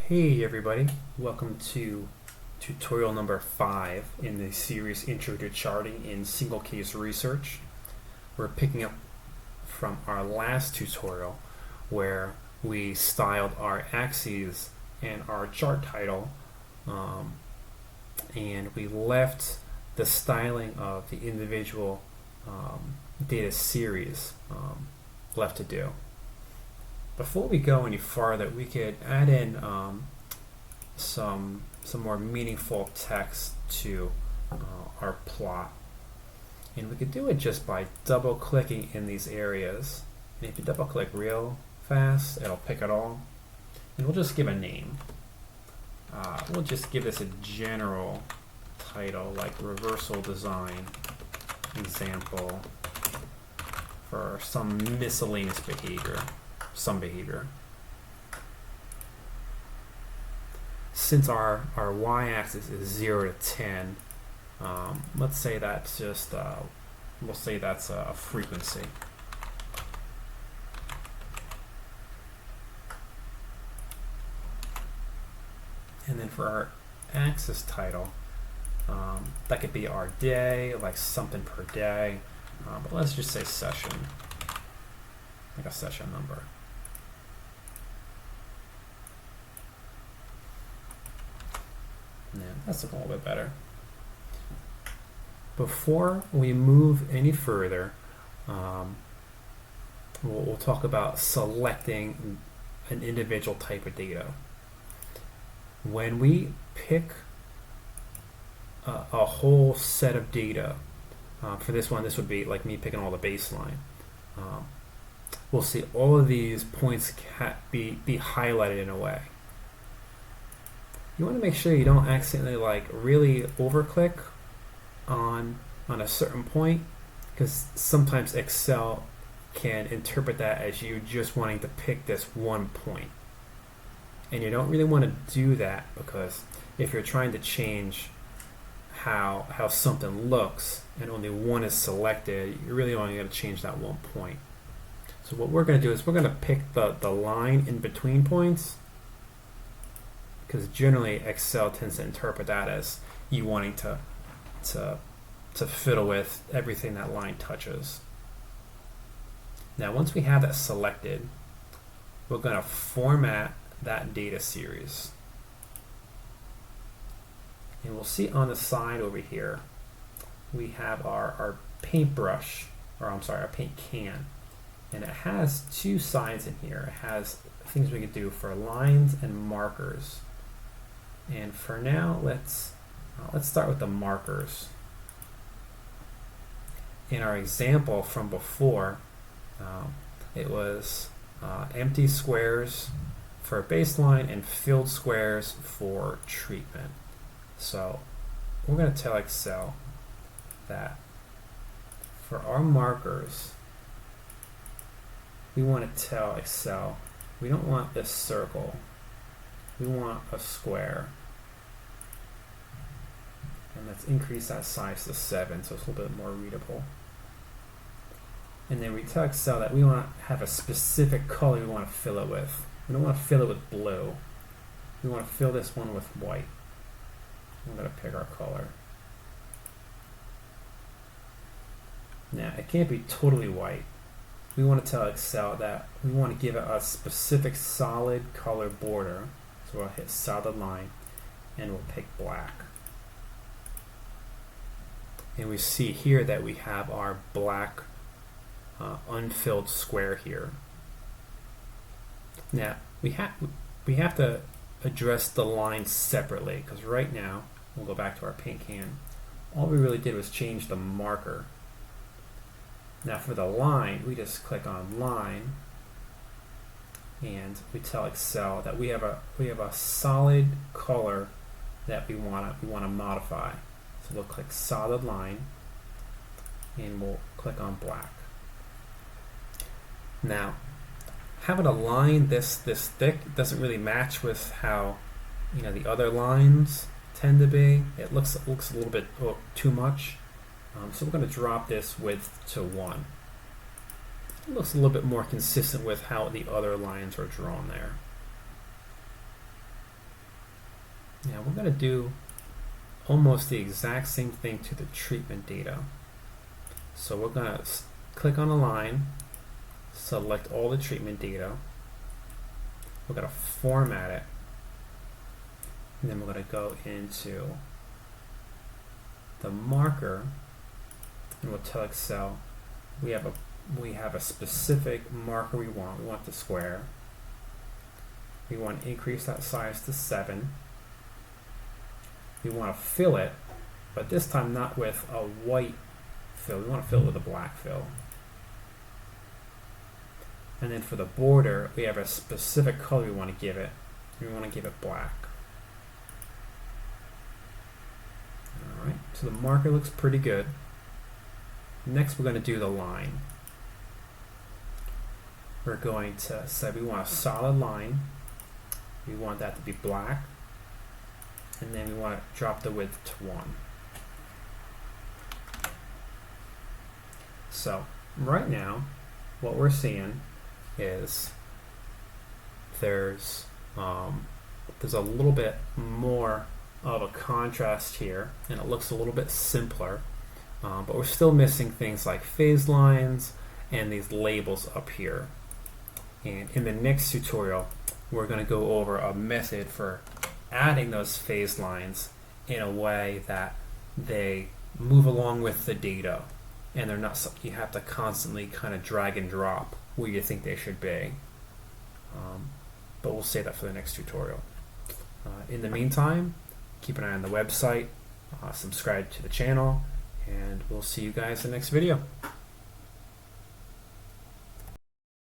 Hey everybody, welcome to tutorial number 5 in the series Intro to Charting in Single Case Research. We're picking up from our last tutorial where we styled our axes and our chart title, and we left the styling of the individual data series left to do. Before we go any farther, we could add in some more meaningful text to our plot, and we could do it just by double clicking in these areas. And if you double click real fast, it'll pick it all, and we'll just give a name. We'll just give this a general title like reversal design example for some miscellaneous behavior. Since our y-axis is 0 to 10, let's say that's just we'll say that's a frequency. And then for our axis title, that could be our day, like something per day, but let's just say session, like a session number. Yeah, that's looking a little bit better. Before we move any further, we'll talk about selecting an individual type of data. When we pick a whole set of data, for this one, this would be like me picking all the baseline. We'll see all of these points be highlighted in a way. You want to make sure you don't accidentally really overclick on a certain point, because sometimes Excel can interpret that as you just wanting to pick this one point. And you don't really want to do that, because if you're trying to change how something looks and only one is selected, you really only got to change that one point. So what we're going to do is we're going to pick the line in between points, because generally Excel tends to interpret that as you wanting to fiddle with everything that line touches. Now once we have that selected, we're going to format that data series. And we'll see on the side over here, we have our paintbrush, or I'm sorry, our paint can. And it has two sides in here. It has things we could do for lines and markers. And for now, let's start with the markers. In our example from before, it was empty squares for baseline and filled squares for treatment. So we're going to tell Excel that for our markers, we want to tell Excel we don't want this circle, we want a square. And let's increase that size to 7 so it's a little bit more readable. And then we tell Excel that we want to have a specific color we want to fill it with. We don't want to fill it with blue. We want to fill this one with white. I'm going to pick our color. Now, it can't be totally white. We want to tell Excel that we want to give it a specific solid color border. So we'll hit solid line and we'll pick black. And we see here that we have our black unfilled square here. Now we have to address the lines separately, because right now, we'll go back to our paint can, all we really did was change the marker. Now for the line, we just click on line and we tell Excel that we have a solid color that we want to modify. So we'll click solid line and we'll click on black. Now, having a line this thick doesn't really match with how the other lines tend to be. It looks a little bit too much. So we're going to drop this width to 1. It looks a little bit more consistent with how the other lines are drawn there. Now we're going to do almost the exact same thing to the treatment data. So we're going to click on a line, select all the treatment data, we're going to format it, and then we're going to go into the marker, and we'll tell Excel we have a specific marker we want. We want the square. We want to increase that size to 7. We want to fill it, but this time not with a white fill. We want to fill it with a black fill. And then for the border, we have a specific color we want to give it. We want to give it black. Alright, so the marker looks pretty good. Next we're going to do the line. We're going to say we want a solid line. We want that to be black. And then we want to drop the width to 1. So right now what we're seeing is there's a little bit more of a contrast here, and it looks a little bit simpler, but we're still missing things like phase lines and these labels up here. And in the next tutorial we're going to go over a method for adding those phase lines in a way that they move along with the data, and they're not something you have to constantly kind of drag and drop where you think they should be. But we'll save that for the next tutorial. In the meantime, keep an eye on the website, subscribe to the channel, and we'll see you guys in the next video.